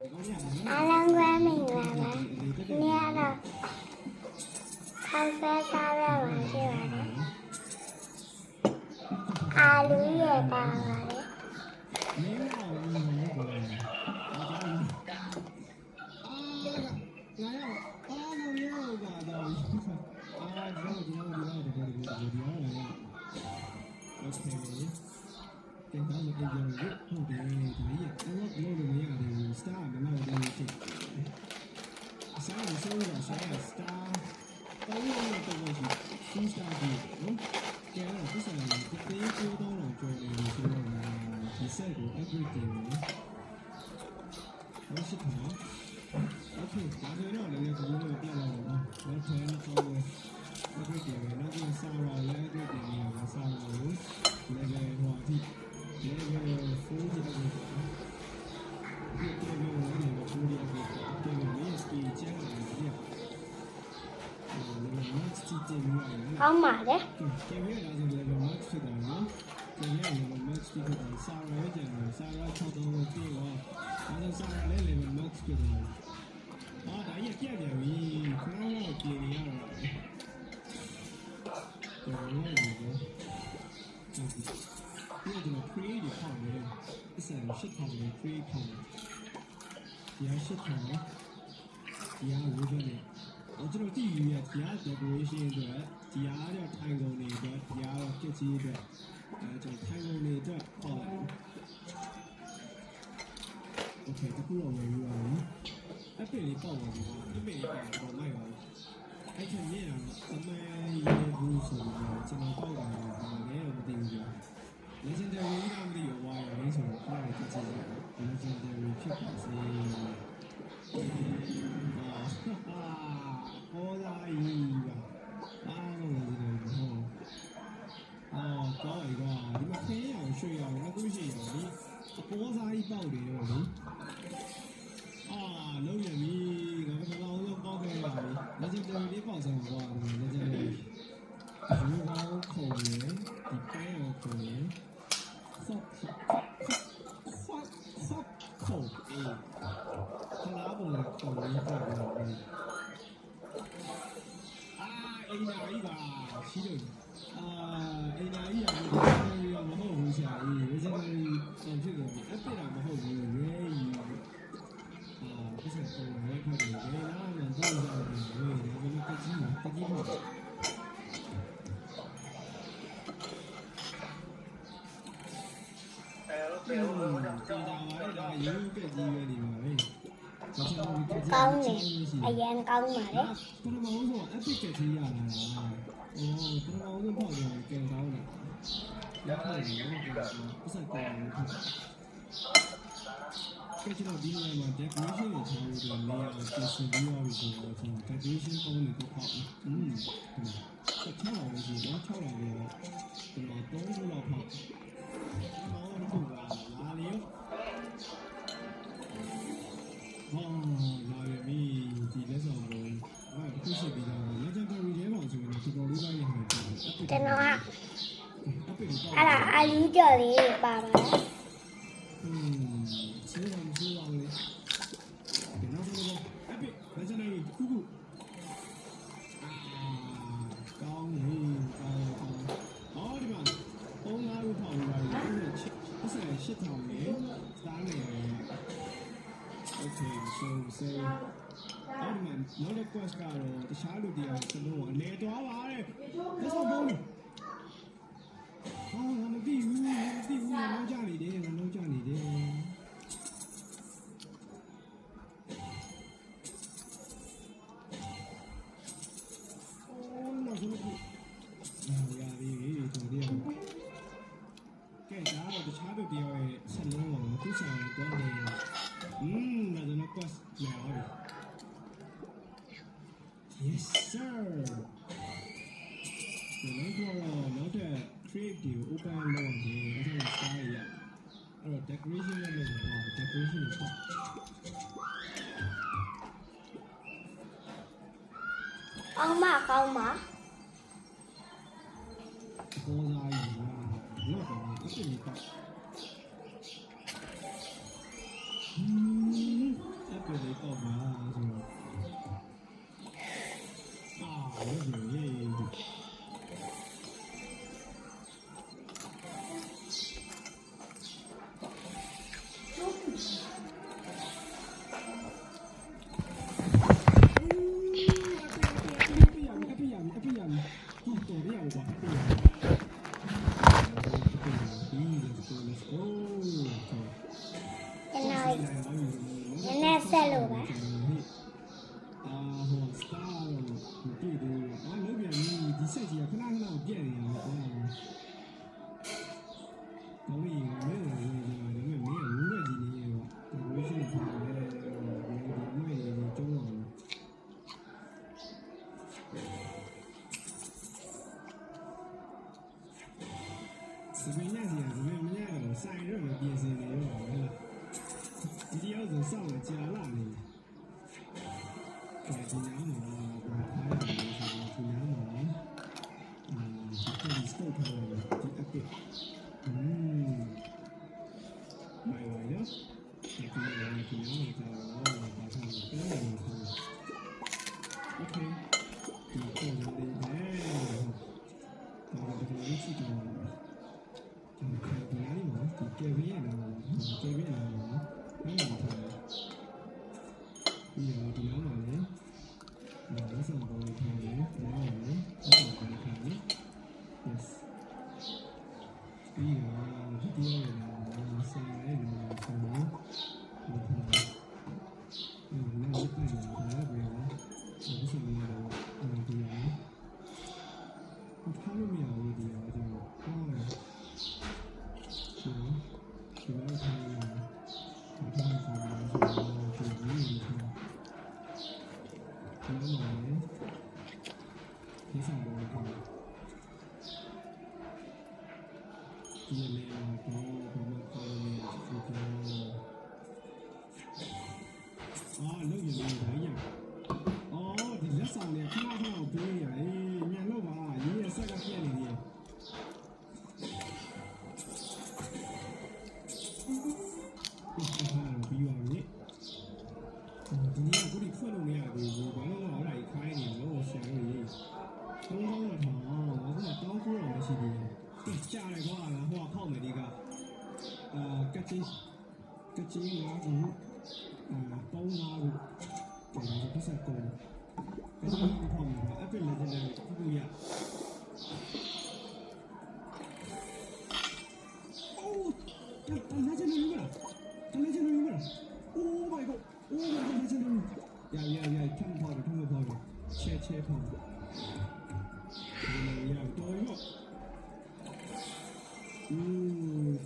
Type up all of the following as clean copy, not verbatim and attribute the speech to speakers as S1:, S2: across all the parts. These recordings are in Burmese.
S1: အားလုံးပဲမင်္ဂလာပါ။ဒီနေ့ကတော့ခေါက်ဆွဲစားရမှာရှိပါတယ်။အာလူရပါပါတယ်
S2: Cái đó là cái dòng rất không thể thấy nó lâu rồi mấy thì star nó lâu rồi thì sáng thì sớm là sẽ là star tối là tôi là chỉ star gì đúng cái là cái sản là cái tế cô đó là cho nên thì là chỉ sẽ của everything nó sẽ thở ok cả cái đó là cái cũng là cái là nó thấy nó không everything nó cũng sao rồi everything là sao rồi này hòa thì Level 40
S1: ကောင်းပါလေ
S2: 因为这个 create 泡面，是食堂的 create 泡面，底下食堂，底下五个的，我知道第一页底下decoration 的，底下的太阳的的，底下的设计的，就太阳的的泡面。OK， 这不容易啊！一杯你包我的话，一杯你包我卖我。ไอ้แค่นี้อ่ะทำไมรู้สึกว่าจะมาเข้ากันเนี่ยเราไม่ดีเลย legendary ကမသိရောဝါရလေးဆိုတော့အဲ့ဒါကိုကြည့်ကြည့် legendary ဖြစ်ပါစေဟောလာကြီးကအားလုံးလည်းဒီလိုဟောကောင်းပြီကွာဒီမှာခင်းရအောင်ရွှေ့ရအောင်အခုရှိရပြီအပေါ်စားကြီးပေါက်တယ်ရောလေလုံးရပြီငါကတော့လုံးပေါက်ခဲ့ရပြီ legendary လေးပေါက်စမ်းကွာ legendary ဘူကောင်းခုံရယ်ဒီပဲရောခုံရယ်ဆော့ခုံအေးခလာဘုံကခုံလေးပေါက်တယ်အိမ်နာကြီးပါရှိလို့အိမ်နာကြီးကမဟုတ်ဘူးဆရာကြီး legendary ဖြစ်တယ်အပစ်တာမဟုတ်ဘူးရဲကြီး不是说我要看你，别让我们到时候你我们不记嘛，不记嘛。这家买的有个几个的嘛，
S1: ကောင်းနေအရင်ကောင်းပါလေ
S2: ပထမဆုံး epic ကကြီးရလာတာပထမဆုံးပေါ့ကြကဲကောင်းတယ်လက်ဖက်ရည်ပတ်စက်ကောင်းတယ်ကျွန်တော်ဒီနေရာမှာ decoration ကိုထားလို့တော့နေရာကိုပြင်ဆင်ပြီးရပြီဆိုတော့ကျွန်တော် decoration ပုံလေးကိုဖောက်တယ်ဆက်ချောင်းအောင်ကြည့်တော့6လောက်ပဲကျွန်တော်3ခုလောက်ဖောက်တော့ခုကလာလေလာရပြီဒီလက်ဆောင်ကိုအခုရှိပြီးတော့ legendary ထဲမှာဆိုရင်တော်တော်လေးပါရဟန်တယ်
S1: ကျွန်တော်ကအဲ့ဒါအာလူကြော်လေးပါပါတယ်
S2: ဆေးအောင်လေဒီနောက်ဆုံးတော့ epic legendary ခုကောင်းဟေးကောင်းဒီမှာပုံလာလို့ထောင်လာတယ်ပတ်စံရှစ်ထောင်လေစားနေတယ် okay so say အဲ့ဒီမှာနောက်တစ် quest ကတော့တခြားလူတရားကျွန်တော်အနေသွားပါတယ်လက်ဆောင်ပုံငါမသိဘူးငါလုံးကြနေတယ်ရပြီတော်တယ်ကဲဒါတော့တခြားလူတယောက်ရဲ့ဆက်လုံးပါခုဆောင်တော့တယ်ငါတို့က quest လာပြီ yes sir ဒီတော့နောက်တဲ့ create ကို open လုပ်ရတယ်အဲ့ဒါ style ရအဲ့တော့ decoration နဲ့လုပ်တော့ decoration ကို
S1: အောင်မကောင်းပါ
S2: ပေါ်စားရည်ရောတော့အစ်စ်ကြီးပေါ့
S1: လို့ပါ
S2: အာဟိုစတာတော့ပြည့်တယ်အာလုံးပြန်ပြီးဒီဆက်ကြီးကခဏခဏပြည့်နေတာပေါ့အာကောင်းပြီမင်းလည်းဝင်ကြတယ်မင်းဝူးရကြီးနေရောဝေးရှိနေတယ်ဒီမိုက်တွေကျုံးအောင်စပင်းရစီကစပင်းမရတော့ဆိုင်တော့မပြည့်စင်နေရောဟုတ်လားဒီတယောက်ဆိုစောင့်နေကြာလာနေဒီနားမှာဘာထားရလဲဆိုတော့ဒီနားမှာဒီစတော့ထားတယ်ဒီအပစ်မိုင်ဝိုင်းနော်ဒီနားမှာဒီနားမှာကြာတော့ဘာထားလဲပြန်လာတယ်โอเคဒီပေါ်နေတယ်ဒါတော့ဒီလိုရှိတော့ဒီနားမှာဒီကေဗီရနာကေဗီရနာအဲ့ဒါဒီနားမှာလေလက်ဆောင်ပေါ်နေတယ်။နားရတယ်။လက်ဆောင်ပေါ်နေတယ်။ Yes ။ပြီးတော့ဒီလိုရဆိုင်ရဲနေတယ်ဆိုတော့နားလက်ပြန်လာတယ်ဗျာ။ဒီစနေတော့ဒီရ။ထားလို့မရဘူးဒီရောကျွန်တော်။ဟုတ်တယ်။ဒီလိုထားလို့ရတယ်။ဒါကဆိုတော့ဒီလိုမျိုး ဒီမှာလည်းဒီဆောင်ပေါ်မှာဒီနေ့တော့ဘာမှကောင်းနေဘူး။လုံးရည်ဒါကြီး။အော်ဒီလက်ဆောင်လေးခဏခဏပေးရအေးညလုံးပါရေးရဆက်ကပြက်နေတယ်။ပြီးပါပြီ။ဒီနေ့ကိုဒီဖွင့်လို့မရသေးဘူး။ဘာလို့လဲအဲ့ဒါကြီးခိုင်းနေလို့ဆရာကြီး။သုံးတော့တော့တောင်းခိုးတော့မရှိသေးဘူး။ကြားတယ်ကွာဟိုဖောက်မယ်ဒီကကချင်ငါကူပေါင်းလာဘူး။ဒါကပတ်စကော။ကချင်ဖောက်မယ်အပစ်လက်စလည်းခုရ။အိုးတန်းချင်လို့လား။ Oh my god. Oh my god. Yeah. ထမ်းပေါ်တယ်ချဲပေါ်တယ်ရတော့ရော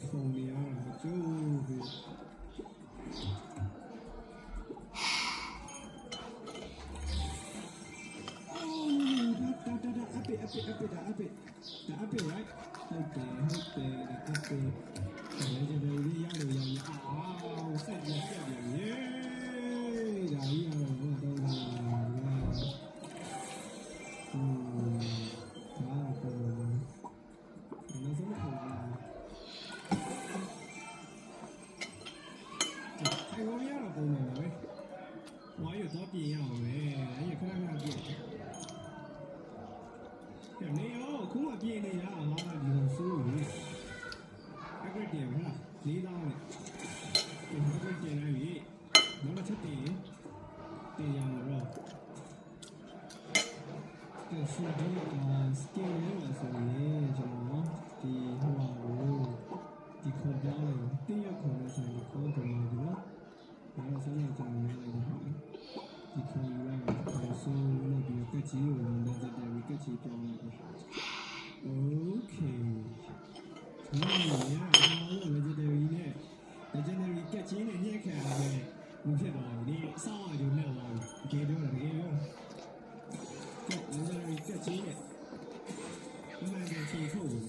S2: ခေါင်းရတာကျိုးပြီဒါအပေ right ဟုတ်တယ်အပေလည်းကြတယ်ရအောင်ဆက်ရရေးဒါကြီးတော့တော့ဒါတော့ပြင်ရအောင်ပဲအဲ့ခဏခဏပြင်တယ်နေရောခုမှပြင်နေရဟာဒီလိုဆိုးဘူးအကြိတ်တယ်ဟုတ်လား၄000နဲ့ဒီအကြိတ်တယ်လိုက်ပြီနောက်တစ်ချက်တင်ရမှာတော့ဒီစူဒီကစကင်လေးမှာဆိုရင်ကျွန်တော်ဒီဟိုဟာကိုဒီခေါ်ပြောင်းလိုက်တင်ရခေါ်လို့ဆိုရင်ခေါ်တယ်နော်ဒါတော့ဆက်နေကြတယ်လိုက်တယ်ဒီခေါ်ရတာဆိုလို့ဒီကချီကိုလည်းတက်တယ်ကချီပြောင်းလိုက်တယ်โอเคlegendary ကချီနဲ့ညက်ခံရတယ်ဘယ်ဖြစ်သွားလဲဒီအဆောင်အကျိုးနဲ့သွားပြီတကယ်ပြောlegendary ကချီနဲ့အမှန်တကယ်ချီထုတ်ဘူး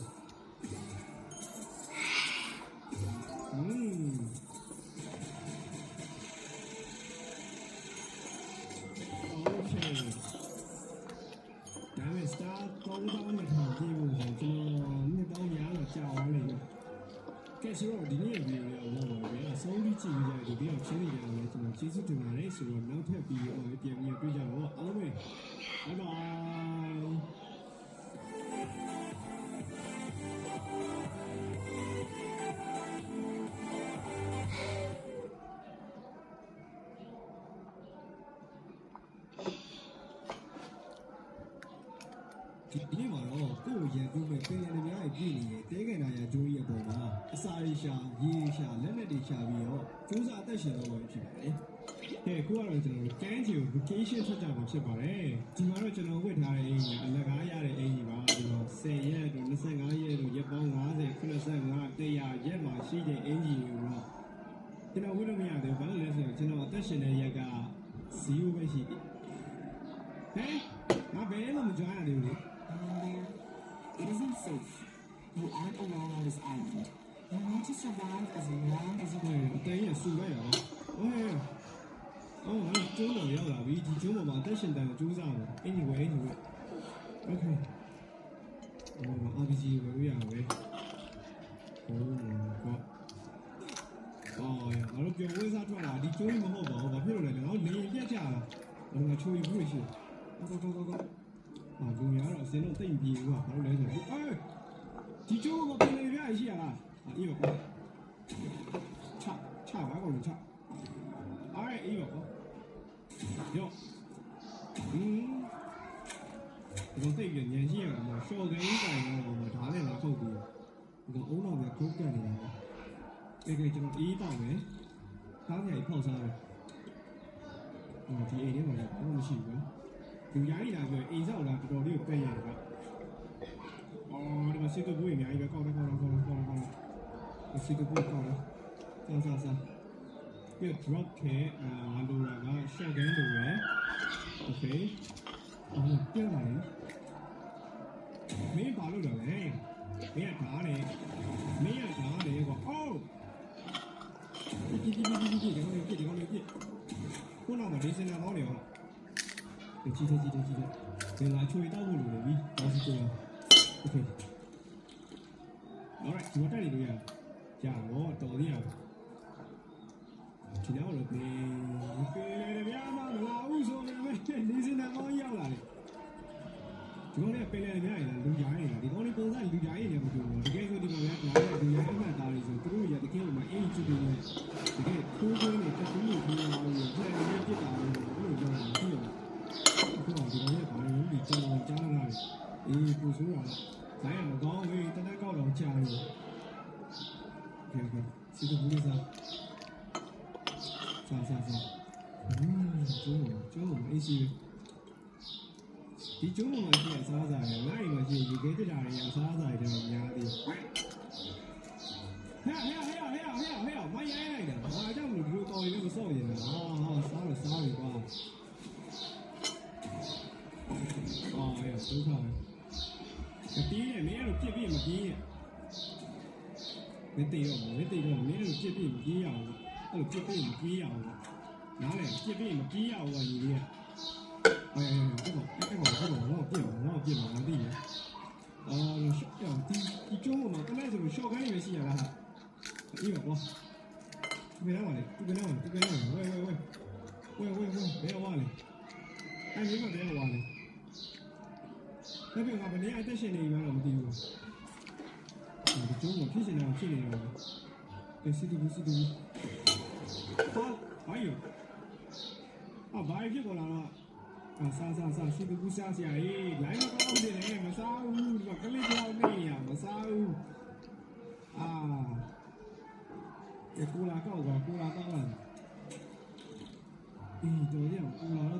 S2: ဆိုတော့ဒီနေ့ဗီဒီယိုလေးတော့ပဲအဆုံးထိကြည့်ကြရဒီတော့ချင်းနေကြတယ်ကျွန်တော်ကျေးဇူးတင်ပါတယ်ဆိုတော့နောက်ထပ်ဗီဒီယိုလေးပြန်ပြီးတွေ့ကြတော့အားလုံးပဲ bye bye ဒီနေ့မှာတော့ကိုယ်ရန်သူမဲ့ပင်လယ်တွေများပြည့်နေတယ်တဲကန်နာရကျိုးကြီးအပေါ်မှာအစာရေရှာရေရှာလက်လက်တွေရှာပြီးတော့ကျိုးစားအသက်ရှင်တော့ဖြစ်ပါတယ်။ကဲ အခုကတော့ကျွန်တော်ကန်းချီကို vacation ထွက်ကြမှာဖြစ်ပါတယ်ဒီမှာတော့ကျွန်တော်ဝတ်ထားတဲ့အင်ကြီးကအလကားရတဲ့အင်ကြီးပါဒီတော့10ရက်တို့25ရက်တို့ရက်ပေါင်း50 85 100ရက်မှာရှိတဲ့အင်ကြီးကိုတော့ကျွန်တော်ဝတ်လို့မရသေးဘူးဘာလို့လဲဆိုတော့ကျွန်တော်အသက်ရှင်တဲ့ရက်က0ပဲရှိတယ်ဟဲ့ငါဘယ်လိုမကြွားရသေးဘူးလေ
S3: It isn't safe. You aren't alone on this island. You need to survive as long as you
S2: ဟဲ့အတင်းရဆူလိုက်ရအောင်ဟဲ့အော်ငါကျိုးတော်ရောက်လာပြီဒီကျိုးပေါ်မှာအသက်ရှင်တန်ကိုကြိုးစားတယ်အင်ကြီးဝဲโอเคအော် RPG ဝယ်လို့ရအောင်ပဲOh my god အော်ငါတို့ပြောဝဲစားထွက်လာဒီကျိုးကြီးမဟုတ်ပါဘူးဘာဖြစ်လို့လဲငါတို့လေရင်ပြက်ကြတာငါချိုးယူပြီးရှိတော့လူများတော့အစင်းတော့တိတ်ပြီးကွာဘာလို့လဲဆိုတော့ဒီကျိုးမပြင်လေပြရှိရလားအေးပါချပါကောင်ချအဲ့အေးပါရောဒီတိတ်ပြန်ညံရှိရမှာရှော့ကင်းတိုင်တော့ဒါနဲ့တော့ထုတ်ပြီးဒီအုံးတော်ကခုတ်ကန်နေတာအဲ့ကျွန်တော်အေးတောက်မယ်ခါးမြိုင်ဖောက်စားတယ်ဒီအိမ်ထဲမှာတော့မရှိဘူးလူရိုင်းလာပြီးအိမ်ဆောက်လာတော်တော်လေးကိုပက်ရတယ်ကွာအော်ဒီမှာစစ်တူဘူးအများကြီးပဲကောက်တယ်စစ်တူဘူးကောက်တယ်စားပြီး drop ခဲလိုလာက short game လိုရယ် okay အော်ပြလာတယ်မင်းဘာလို့လဲမင်းကဓာတ်နဲ့ကွာအော်ဒီခုနကဒီစင်နာတော့နေရောကြည့်ဒီလာချွေတောက်ဖို့လိုပြီဘာစီကိုโอเค alright ဒီမှာတက်နေလို့ရကြာတော့တော်သေးရဒီနောက်တော့ပြေးဗျာမလာဦးဆိုနေမယ်ဒီစင်နာတော့ရောက်လာတယ်ဒီကောင်လေးပင်လေများရည်လူရိုင်းရည်ဒီကောင်လေးပုံစံလူရိုင်းရည်လည်းမတူဘူးတကယ်ဆိုဒီမှာများလူရိုင်းအမှတ်သားလေးဆိုသူတို့ရတကယ်လို့မအင်ဂျီတွေနဲ့တကယ်ထိုးသွင်းနေတက်ပြီးလို့ပြောအောင်လို့ပြန်နေပြစ်တာလို့ပြောတာကြည့်ရအခုတော့ဒီကောင်လေးဘာလို့ဒီကြောင်ကြားလာလဲအေးကိုဆိုးတာဇိုင်းမကောင်းဘူးတနက်ကောက်တော့ကြာပြီစီတူဘူးစားကျိုးအေးစီဒီကျိုးမှာရှိတဲ့စားစားရယ်ငါ့အိမ်မှာရှိရေခဲတက်တာတွေအစားအစာတွေတော့များသေးတယ်ဟဲ့မရိုင်းလိုက်တာဘာကြောင့်လို့ဒီလိုကောင်းရင်လည်းမစော့ရင်လားစားပြီကွာအော်ရဒုက္ခပဲမပြေးနဲ့မင်းကတော့ပြစ်ပြီးမပြေးနဲ့မတေတော့မင်းတို့ပြစ်ပြီးမပြေးရအောင်အဲ့လိုပြစ်ပြီးမပြေးရအောင်နားလေပြစ်ပြီးမပြေးရအောင်ကညီလေးအဲ့တော့ပြစ်မှာမသိဘူးဒီကျုံးမှာတနေ့ဆိုရှော့ခိုင်းနေရှိရလားအေးပါကွာဘယ်တော့လဲဝဲဘယ်တော့လဲအဲ့ဒီမှာဘယ်တော့လဲဒါပေမဲ့ငါဘယ်နေအသက်ရှင်နေမှတော့မသိဘူးဒီကျုံးမှာဖြစ်နေတာဖြစ်နေတော့စစ်တူဟာဘာယူဘာဖြစ်ပေါ်လာတော့စားစစ်တူစားစရာရေးလိုင်းမကောင်းနေတယ်မစားဘူးဒီကလေးကြောက်နေရမစားဘူးကိုလာကောက်လာတော်ရကိုလာတော့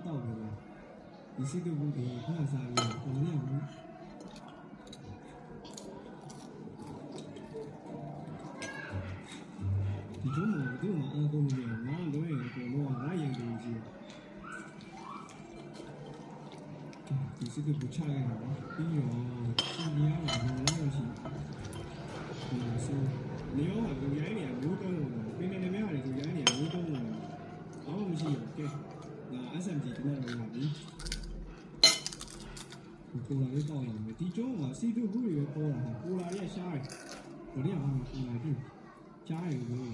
S2: တောက်တယ်ဒီစစ်တူဘူးဒီခါစားရတော်ရဘူးဒီကျုံးမှာအားကုန်နေငါလွဲရင်ကိုတော့ငါရင်ကြီးဒီစစ်တူဘူးချလိုက်တာပြီးရောဒီရအောင်လို့ရှိဒီဆိုနေရောကလူရိုင်းနေရမိုးတုံးလို့ပင်နေများတယ်လူရိုင်းနေရမိုးတုံးလို့ဘာမှမရှိဘူးကဲငါ SMG တနက်လာပြီကိုလာလေးတောက်ရမယ်ဒီကျုံးကစီတူဘူးတွေပေါ်လာတာကိုလာရဲ့ရှားတယ်ဘယ်တော့မှကိုလာပြီရှားရလို့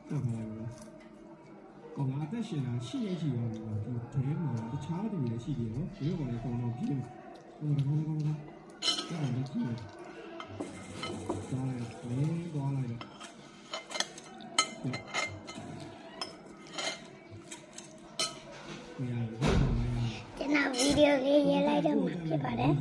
S2: တောက်ပါလားကောငါအသက်ရှင်တာရှိရဲ့ရှိရောဒီထဲမှာတခြားသူတွေရှိတယ်နော်ဒီလိုကောင်လေးကောင်းတော့ပြင်းကောင်းအဲ့ဒါလည်းကြည့်သွားလိုက်
S1: ကျွန်တော်ဗီဒီယိုလေးရေးလိုက်တော့မှာဖြစ်ပါတယ်